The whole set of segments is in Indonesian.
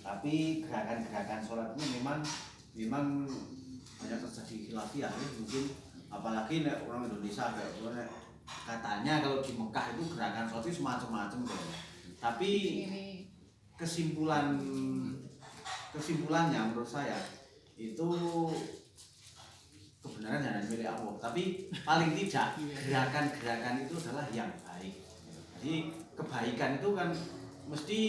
Tapi gerakan-gerakan sholat ini memang banyak terjadi khilafiyah ya, mungkin apalagi orang Indonesia kayak katanya kalau di Mekah itu gerakan sholat itu semacam-macam gitu. Tapi kesimpulannya menurut saya itu kebenaran hanya milik Allah. Tapi paling tidak gerakan-gerakan itu adalah yang baik. Jadi kebaikan itu kan mesti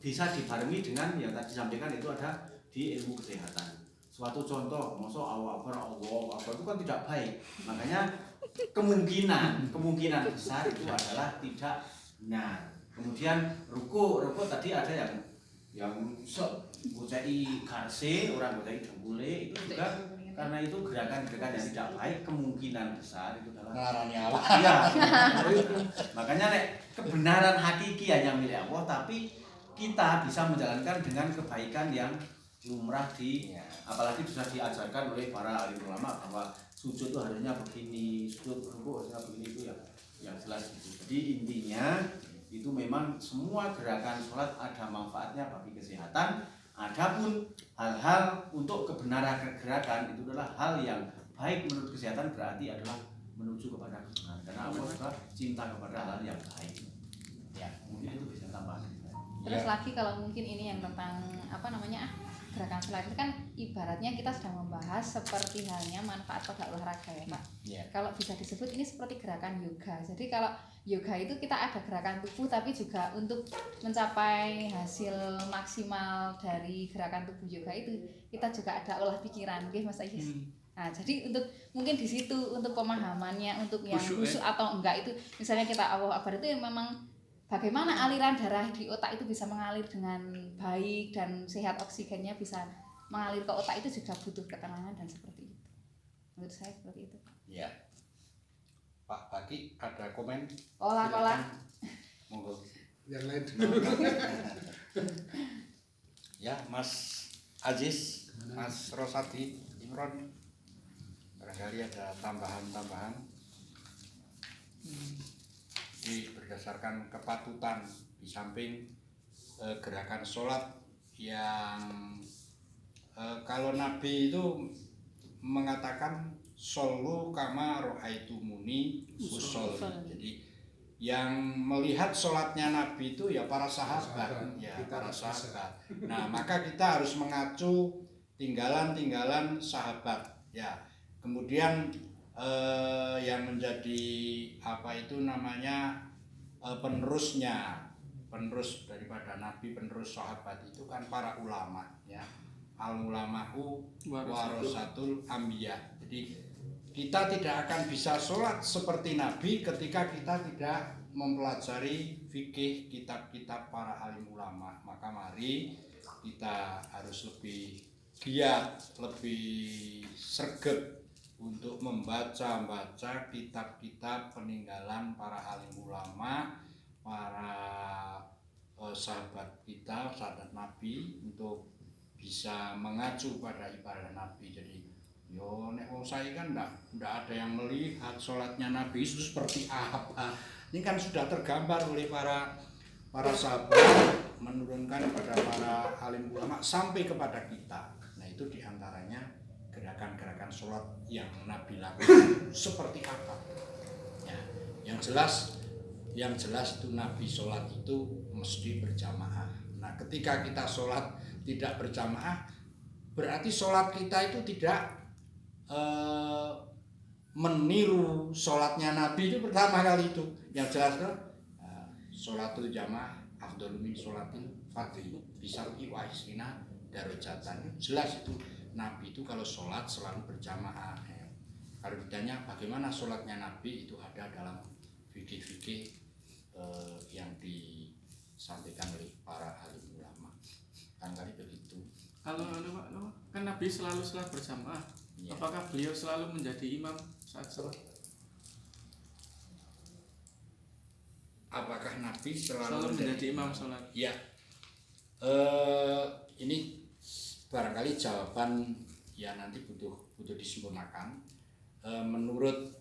bisa dibarengi dengan yang tadi disampaikan itu ada di ilmu kesehatan. Suatu contoh, masuk Allah itu kan tidak baik. Makanya kemungkinan besar itu adalah tidak benar. Kemudian ruku tadi ada yang gocai garse, orang gocai dengkule itu juga karena itu gerakan-gerakan yang tidak baik, kemungkinan besar itu adalah ngarani Allah. Iya. Makanya kebenaran hakiki hanya milik Allah, tapi kita bisa menjalankan dengan kebaikan yang lumrah apalagi sudah diajarkan oleh para alim ulama bahwa sujud itu harusnya begini, sujud ruku harusnya begini, itu yang jelas gitu. Jadi intinya itu memang semua gerakan sholat ada manfaatnya bagi kesehatan. Adapun hal-hal untuk kebenaran gerakan itu adalah hal yang baik menurut kesehatan, berarti adalah menuju kepada kebenaran. Karena Allah juga cinta kepada hal yang baik. Ya, mungkin itu bisa tambahkan. Terus lagi kalau mungkin ini yang tentang gerakan sholat itu kan ibaratnya kita sedang membahas seperti halnya manfaat pada olahraga ya Pak. Kalau bisa disebut ini seperti gerakan yoga. Jadi kalau yoga itu kita ada gerakan tubuh tapi juga untuk mencapai hasil maksimal dari gerakan tubuh yoga itu kita juga ada olah pikiran, Mas Ayis. Nah, jadi untuk mungkin di situ untuk pemahamannya, untuk yang khusyuk atau enggak itu misalnya kita Allahu Akbar itu memang bagaimana aliran darah di otak itu bisa mengalir dengan baik dan sehat, oksigennya bisa mengalir ke otak itu juga butuh ketenangan dan seperti itu. Menurut saya seperti itu. Iya. Pak Baki ada komen? Olah. Monggo. Yang lain. Ya, Mas Aziz, Mas Rosadi, Imron, barangkali ada tambahan-tambahan. Jadi berdasarkan kepatutan di samping gerakan sholat yang kalau Nabi itu mengatakan shollu kama ro'aitumuni usolli. Jadi yang melihat sholatnya Nabi itu ya para sahabat. Nah, maka kita harus mengacu tinggalan sahabat. Ya, kemudian yang menjadi penerus daripada Nabi, penerus sahabat itu kan para ulama ya. Al-ulama'u warasatul anbiya. Jadi kita tidak akan bisa sholat seperti Nabi ketika kita tidak mempelajari fikih kitab-kitab para alim ulama. Maka mari kita harus lebih giat, lebih sregep untuk membaca kitab-kitab peninggalan para alim ulama, para sahabat kita, sahabat Nabi, untuk bisa mengacu pada ibadah Nabi. Jadi nek wong saya kan ndak ada yang melihat sholatnya Nabi itu seperti apa. Ini kan sudah tergambar oleh para sahabat, menurunkan kepada para alim ulama sampai kepada kita. Nah, itu diantaranya gerakan-gerakan sholat yang Nabi lakukan seperti apa ya. Yang jelas itu Nabi sholat itu mesti berjamaah. Nah, ketika kita sholat tidak berjamaah, berarti sholat kita itu tidak meniru sholatnya Nabi. Itu pertama kali itu. Yang jelas sholatul jamaah afdhalu min sholatil fardhi bisar'i wa isrina darajatan. Jelas itu Nabi itu kalau sholat selalu berjamaah. Kalau ditanya bagaimana sholatnya Nabi, itu ada dalam fikih-fikih yang disampaikan oleh para alim ulama. Kan kali begitu. Kalau kan Nabi selalu sholat berjamaah. Ya. Apakah beliau selalu menjadi imam saat sholat? Apakah Nabi selalu menjadi imam sholat? Ya. Ini barangkali jawaban ya nanti butuh disempurnakan. Menurut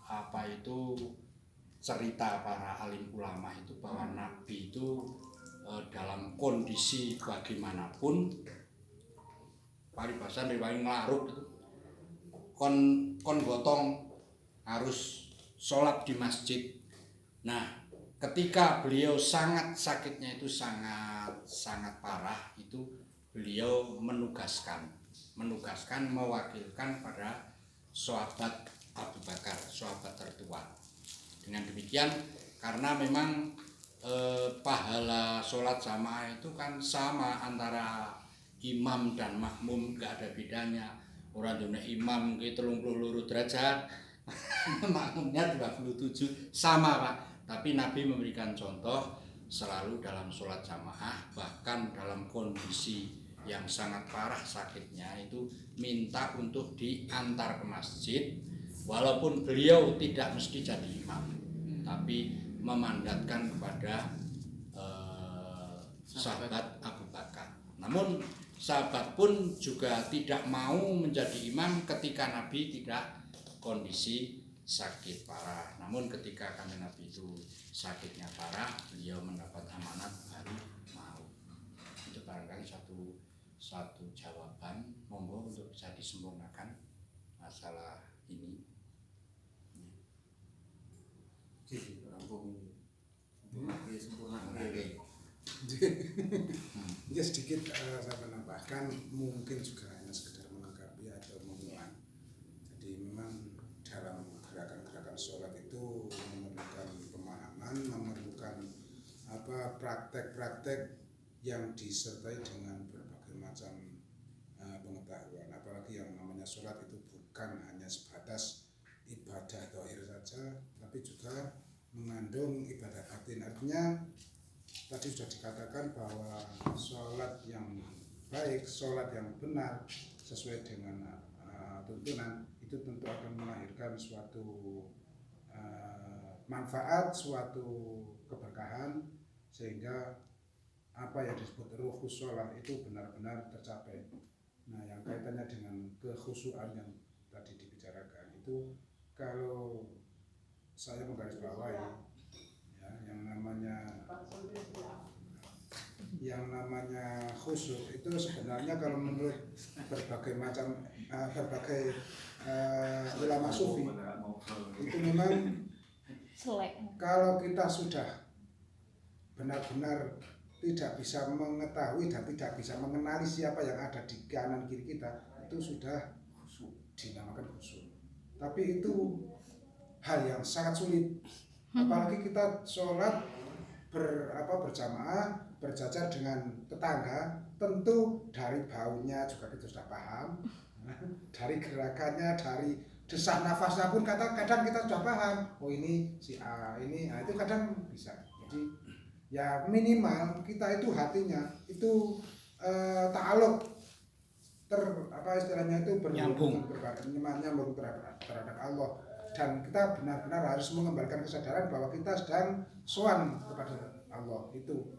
apa itu cerita para alim ulama itu bahwa Nabi itu dalam kondisi bagaimanapun paribasan riwaing nglaruk itu kon gotong harus sholat di masjid. Nah, ketika beliau sangat sakitnya itu sangat parah, itu beliau menugaskan mewakilkan pada sahabat Abu Bakar, sahabat tertua. Dengan demikian, karena memang pahala sholat jamaah itu kan sama antara imam dan makmum, nggak ada bedanya. Orang dunia imam ke 32 derajat, makmumnya 27, sama Pak. Tapi Nabi memberikan contoh selalu dalam sholat jamaah, bahkan dalam kondisi yang sangat parah sakitnya itu minta untuk diantar ke masjid, walaupun beliau tidak mesti jadi imam, tapi memandatkan kepada sahabat Abu Bakar. Namun sahabat pun juga tidak mau menjadi imam ketika Nabi tidak kondisi sakit parah. Namun ketika kanjeng Nabi itu sakitnya parah, beliau mendapat amanat baru mau. Itu barangkali satu jawaban, monggo untuk bisa disempurnakan masalah ini. Ya sedikit saya menambahkan, mungkin juga hanya sekedar melengkapi atau mengulang. Jadi memang dalam gerakan-gerakan sholat itu memerlukan pemahaman, memerlukan praktek-praktek yang disertai dengan berbagai macam pengetahuan. Apalagi yang namanya sholat itu bukan hanya sebatas ibadah zahir saja, tapi juga mengandung ibadah batin. Artinya tadi sudah dikatakan bahwa sholat yang baik, sholat yang benar sesuai dengan tuntunan itu tentu akan melahirkan suatu manfaat, suatu keberkahan, sehingga apa yang disebut ruhus sholat itu benar-benar tercapai. Nah, yang kaitannya dengan kekhusyuan yang tadi dibicarakan itu, kalau saya menggarisbawahi ya, yang namanya khusyuk itu sebenarnya kalau menurut berbagai ulama sufi itu memang kalau kita sudah benar-benar tidak bisa mengetahui dan tidak bisa mengenali siapa yang ada di kanan kiri kita, itu sudah dinamakan khusyuk. Tapi itu hal yang sangat sulit, apalagi kita sholat berjamaah, berjajar dengan tetangga, tentu dari baunya juga kita sudah paham, dari gerakannya, dari desah nafasnya pun kadang kita sudah paham, oh ini si A, ini itu kadang bisa. Jadi ya minimal kita itu hatinya itu ta'aluk istilahnya itu nyambung terhadap Allah, dan kita benar-benar harus mengembalikan kesadaran bahwa kita sedang sowan kepada Allah itu,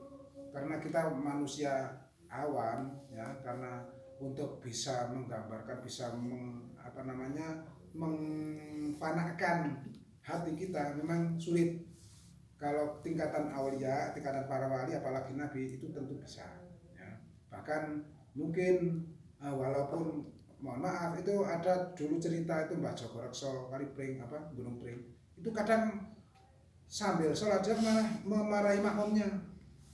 karena kita manusia awam ya, karena untuk bisa menggambarkan, bisa mengfanakan hati kita memang sulit. Kalau tingkatan aulia, tingkatan para wali, apalagi nabi, itu tentu bisa ya. Bahkan mungkin walaupun mohon maaf itu ada dulu cerita itu Mbah Joko Rekso kali Pring Gunung Pring, itu kadang sambil sholat dia malah memarahi makmumnya,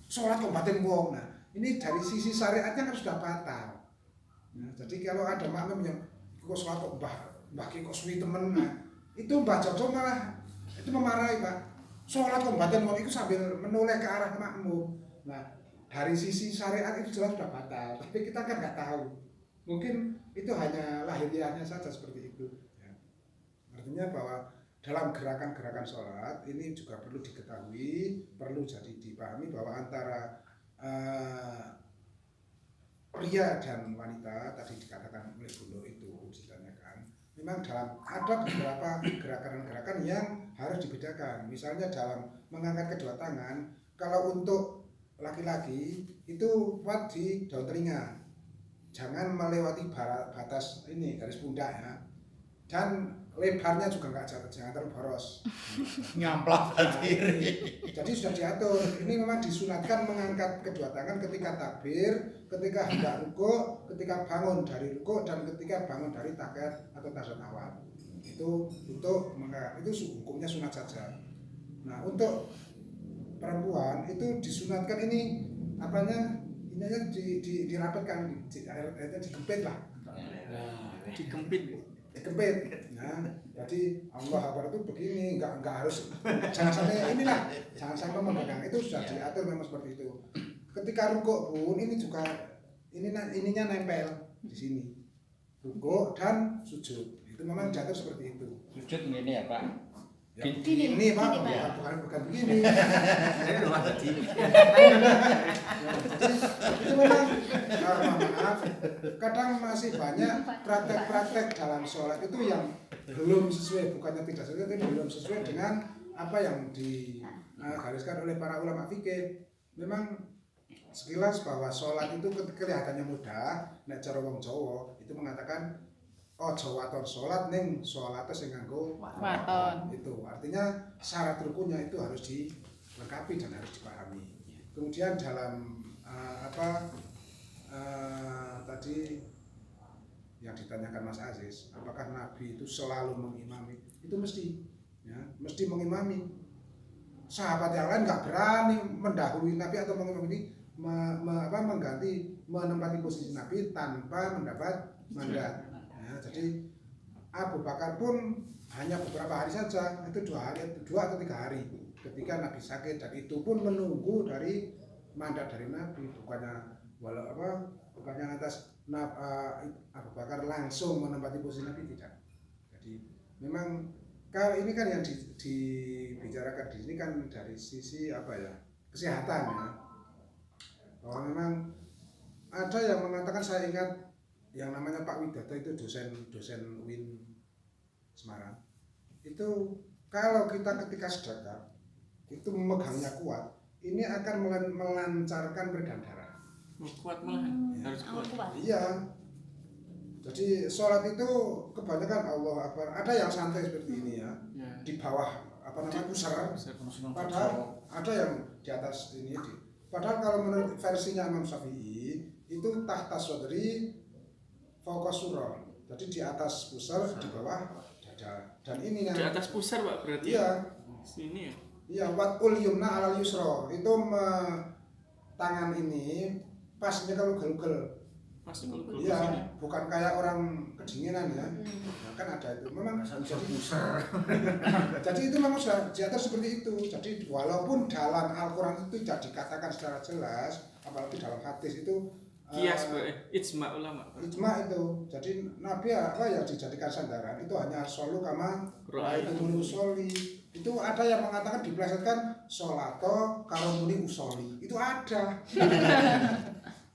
sholat kombatin wong. Nah ini dari sisi syariatnya kan sudah batal. Nah, jadi kalau ada makmum yang kok sholat kok mbah kok suwi temen, nah itu Mbah Joko malah itu memarahi Pak, sholat kombatin wong itu sambil menoleh ke arah makmum. Nah dari sisi syariat itu jelas sudah batal, tapi kita kan nggak tahu. Mungkin itu hanya lahiriahnya saja seperti itu ya. Artinya bahwa dalam gerakan-gerakan sholat ini juga perlu diketahui, perlu jadi dipahami bahwa antara pria dan wanita tadi dikatakan oleh Bunda itu ditanyakan, memang ada beberapa gerakan-gerakan yang harus dibedakan. Misalnya dalam mengangkat kedua tangan, kalau untuk laki-laki itu kuat di daun telinga, jangan melewati batas ini garis pundak ya. Dan lebarnya juga nggak jangan terlalu boros. Ngamplak berdiri. Jadi sudah diatur. Ini memang disunatkan mengangkat kedua tangan ketika takbir, ketika hendak rukuk, ketika bangun dari rukuk, dan ketika bangun dari tahiyat atau tasyahud awal. Itu hukumnya sunat saja. Nah, untuk perempuan itu disunatkan ini dirapatkan, digempit lah. Dikempit. Digempit. Nah, jadi Allah Akbar itu begini, enggak harus, jangan sampai jangan sampai memegang, itu sudah diatur memang seperti itu. Ketika rukuk pun ini juga ininya nempel di sini, rukuk dan sujud itu memang diatur seperti itu. Sujud ini ya Pak. Ya, ini Pak, bukan begini. Itu memang maaf, kadang masih banyak praktek-praktek dalam sholat itu yang belum sesuai, bukannya tidak sesuai, tapi belum sesuai dengan apa yang digariskan oleh para ulama fikih. Memang sekilas bahwa sholat itu kelihatannya mudah, nek cara wong Jawa itu mengatakan ojo waton sholat ning sholatnya sing nganggo waton. Itu artinya syarat rukunnya itu harus dilengkapi dan harus dipahami. Kemudian dalam tadi yang ditanyakan Mas Aziz, apakah Nabi itu selalu mengimami? Itu mesti mengimami. Sahabat yang lain nggak berani mendahului Nabi atau mengimami, menempati posisi Nabi tanpa mendapat mandat. Jadi Abu Bakar pun hanya beberapa hari saja, itu 2 atau 3 hari ketika Nabi sakit, dan itu pun menunggu dari mandat dari Nabi, bukannya atas Abu Bakar langsung menempati posisi Nabi, tidak. Jadi memang kalau ini kan yang dibicarakan di sini kan dari sisi kesehatan ya, bahwa memang ada yang mengatakan, saya ingat yang namanya Pak Widodo itu dosen UIN Semarang, itu kalau kita ketika sedekah itu memegangnya kuat, ini akan melancarkan peredaran darah. Kuat malah harus kuat. Iya. Jadi sholat itu kebanyakan Allah Akbar. Ada yang santai seperti ini ya. Di bawah pusar. Padahal ada yang di atas ini. Padahal kalau menurut versinya Imam Syafi'i itu tahta sodri fokus surah. Jadi di atas pusar, di bawah dada. Dan ini yang di atas pusar Pak berarti. Iya. Sini ya. Iya, watul yumna alal yusra. Itu tangan ini pasnya kalau gelugel. Pas gelugel. Iya, bukan kayak orang kedinginan ya. Nah, kan ada itu. Memang jadi pusar. Jadi itu memang sudah diatur seperti itu. Jadi walaupun dalam Al-Qur'an itu tidak dikatakan secara jelas, apalagi dalam hadis itu kias ijma ulama. Ijma itu. Jadi Nabi yang dijadikan sandaran itu hanya solu kama ra'aitumuni usolli. Itu ada yang mengatakan diplesetkan sholato karomuni usolli. Itu ada.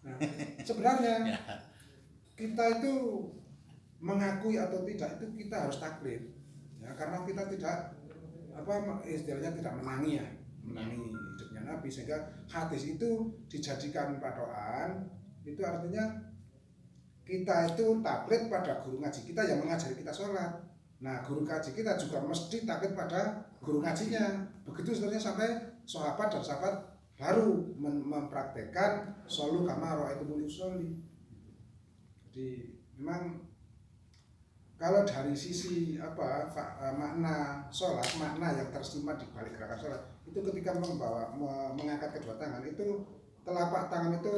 Nah, sebenarnya kita itu mengakui atau tidak itu kita harus taklid. Ya, karena kita tidak istilahnya tidak menangi hidupnya Nabi, sehingga hadis itu dijadikan padoan. Itu artinya kita itu taklid pada guru ngaji kita yang mengajari kita sholat. Nah, guru ngaji kita juga mesti taklid pada guru ngajinya. Begitu seterusnya sampai sahabat dan sahabat baru mempraktekkan sholu kama ra'aitumuni usolli. Jadi memang kalau dari sisi makna sholat, makna yang tersimpan di balik gerakan sholat itu ketika mengangkat kedua tangan itu telapak tangan itu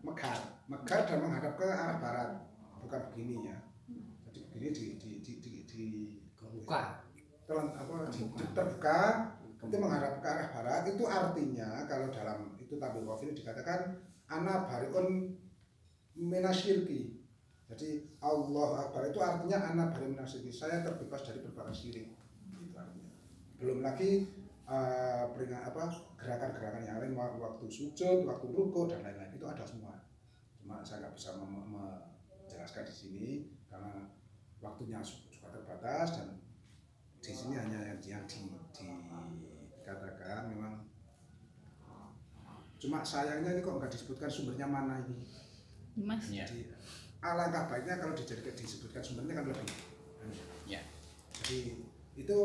megar dan menghadap ke arah barat, bukan begini ya. Jadi begini terbuka, itu menghadap ke arah barat. Itu artinya kalau dalam itu tabir wafil dikatakan ana bariun minasyirki. Jadi Allah Akbar itu artinya ana bariun minasyirki, saya terbebas dari berbagai syirik. Itu artinya. Belum lagi gerakan-gerakan yang lain, waktu sujud, waktu rukuk dan lain-lain itu ada semua. Cuma saya nggak bisa menjelaskan di sini karena waktunya juga terbatas, dan di sini hanya yang dikatakan memang. Cuma sayangnya ini kok nggak disebutkan sumbernya mana ini. Mas. Jadi alangkah baiknya kalau disebutkan sumbernya kan lebih. Ya. Jadi itu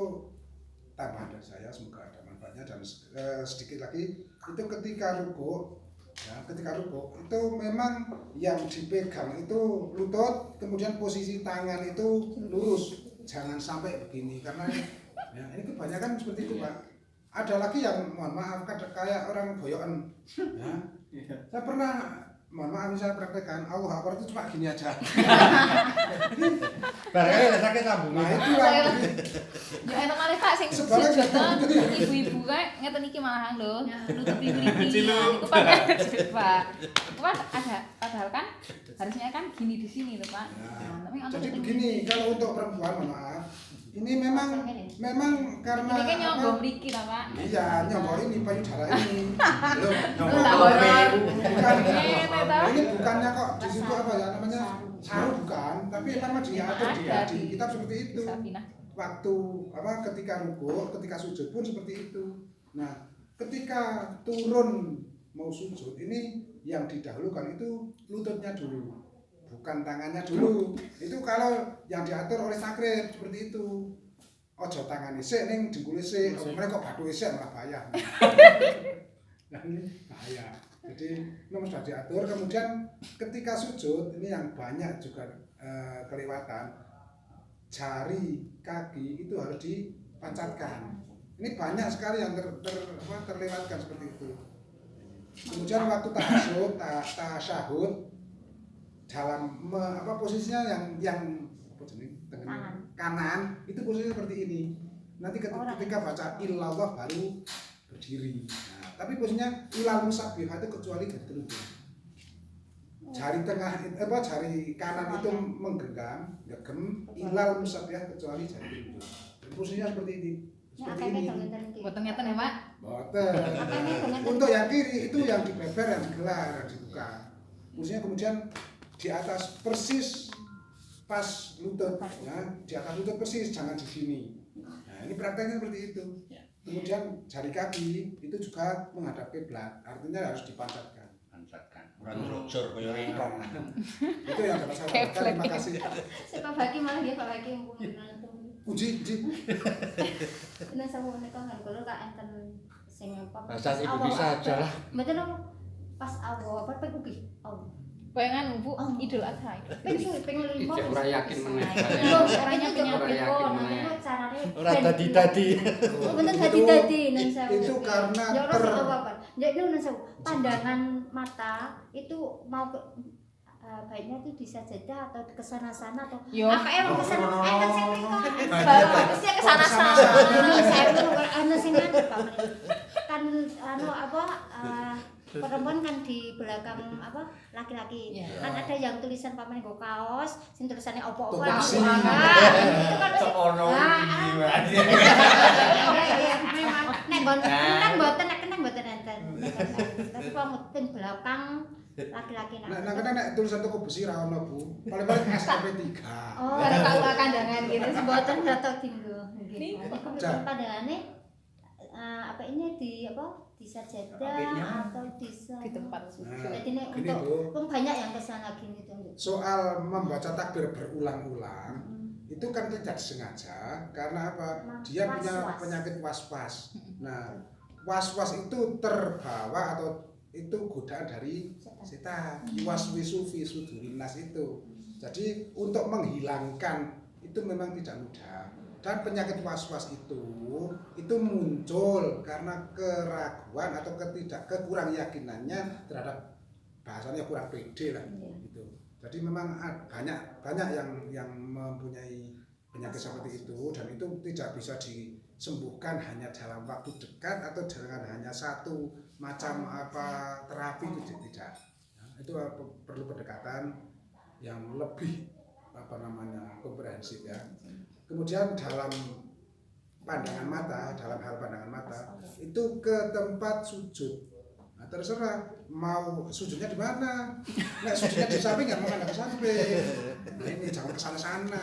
tambahan dari saya, semoga ada manfaatnya. Dan sedikit lagi itu ketika rukuk itu memang yang dipegang itu lutut, kemudian posisi tangan itu lurus, jangan sampai begini karena ya, ini kebanyakan seperti itu Pak. Ada lagi yang mohon maaf kayak orang boyokan ya. Saya pernah, mohon maaf saya praktekkan Allah Akbar itu cuma gini aja. Barangkali sakit lambung. Nah itulah. Ya enak malih Pak sing sujud ibu-ibu kae ngeten iki malahan lho. Nutup iki. Iku Pak. Itu kan ada padahal kan harusnya kan gini di sini lho Pak. Nah, Tapi jadi begini, kalau untuk perempuan mohon maaf, ini memang karena ini kan nyonggok mriki ta Pak. Iya, nyonggok ini payudara ini. Belum. Nyonggok Ini bukannya kok di situ apa ya namanya saru bukan, tapi memang diatur di kitab seperti itu. Waktu ketika rukuk, ketika sujud pun seperti itu. Nah, ketika turun mau sujud ini yang didahulukan itu lututnya dulu, bukan tangannya dulu. Itu kalau yang diatur oleh takrib seperti itu. Ojo tangan isik ning dengkul isik, mereka kok batu isik malah bahaya. Nah ini bahaya. Jadi memang sudah diatur. Kemudian ketika sujud ini yang banyak juga kelewatan, jari kaki itu harus dipancatkan. Ini banyak sekali yang terlewatkan seperti itu. Kemudian waktu tasyahud dalam posisinya yang kanan itu posisinya seperti ini. Nanti ketika baca illallah baru berdiri. Nah, tapi posisinya ilal musabbihah itu kecuali dari telunjuk. Jari tengah jari kanan itu menggenggam, ilal musabbihah kecuali jari telunjuk. Posisinya seperti ini. Seperti ini. Boten ngeten ya Pak. Boten. Untuk yang kiri itu yang dibeber, yang digelar, yang dibuka. Posisinya kemudian di atas persis pas lutut, ya, di atas lutut persis, jangan di sini. Nah, ini prakteknya seperti itu. Kemudian jari kaki itu juga menghadap kiblat, artinya harus dipancatkan. Orang rojor kaya ringkong. Itu yang dapat saya katakan. Terima kasih. Pak Baki malah ya Pak Baki mumpung Uji. Nah sama menika kan kalau kak enten sing apa? Bahasa Indonesia aja lah. Betul apa? Pas awal apa ugi? Bayangan Bu, Idul Adha. Pengen lima. Ora yakin meneh. Orangnya penyakit kok. Ora dadi-dadi. Bener dadi-dadi nang saya. Itu karena Ya itu nang saya pandangan mata itu mau baiknya itu di sajadah atau ke sana-sana atau apa emang ke sana bagusnya ke sana-sana saya anu sing kan perempuan kan di belakang laki-laki kan ada yang tulisan pamen nggo kaos sing tulisannya opo-opo itu kan ono iki nek mboten enten tapi pamuten belakang laki-laki nah kadang nek tulisan toko besi ra ono Bu. Paling-paling SKP 3. Oh, ada kalau kandangan gitu mboten datok dinggo. Nggih. Padahane ini di sajadah atau di tempat sujud. Jadi nek untuk banyak yang kesana gini tuh. Soal membaca takbir berulang-ulang itu kan tidak sengaja karena apa? Dia punya penyakit was-was. Nah, was-was itu terbawa atau itu godaan dari setan, waswisu fi sudurin nas itu. Jadi untuk menghilangkan itu memang tidak mudah. Dan penyakit was-was itu muncul karena keraguan atau kekurang yakinannya terhadap bahasanya kurang pede lah gitu. Jadi memang banyak yang mempunyai penyakit seperti itu dan itu tidak bisa disembuhkan hanya dalam waktu dekat atau dengan hanya satu macam terapi itu tidak. Nah, itu perlu pendekatan yang lebih komprehensif ya. Kemudian dalam hal pandangan mata itu ke tempat sujud. Nah, terserah mau sujudnya di mana. Nek sujudnya di samping ya menghadap ke samping. Nah, ini jangan ke sana-sana.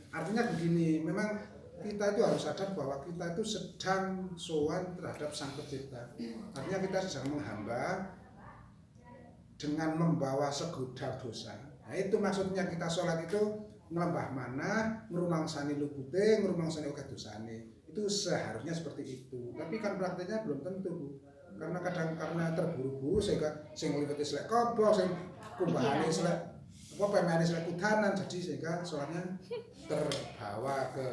Artinya begini, memang kita itu harus sadar bahwa kita itu sedang sowan terhadap Sang Pencipta. Artinya kita sedang menghamba dengan membawa segudang dosa. Nah, itu maksudnya kita sholat itu ngelambah mana, ngrumangsani lupute, ngrumangsani akeh dosane. Itu seharusnya seperti itu. Tapi kan prakteknya belum tentu, Bu. Karena karena terburu-buru sehingga sing ngliwati selek kobong, sing kumbahane selek apa pemene selek kudanan, jadi sehingga soalnya terbawa ke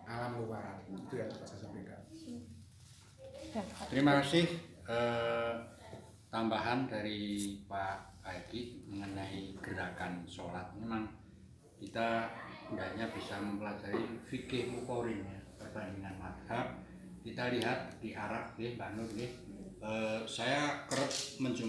alam luar. Itu yang dapat saya sampaikan. Terima kasih tambahan dari Pak Eki mengenai gerakan sholat. Memang kita hendaknya bisa mempelajari fikih mukorin ya, perbandingan madhab. Kita lihat di Arab, Mbak Nur, saya kerap menjumpai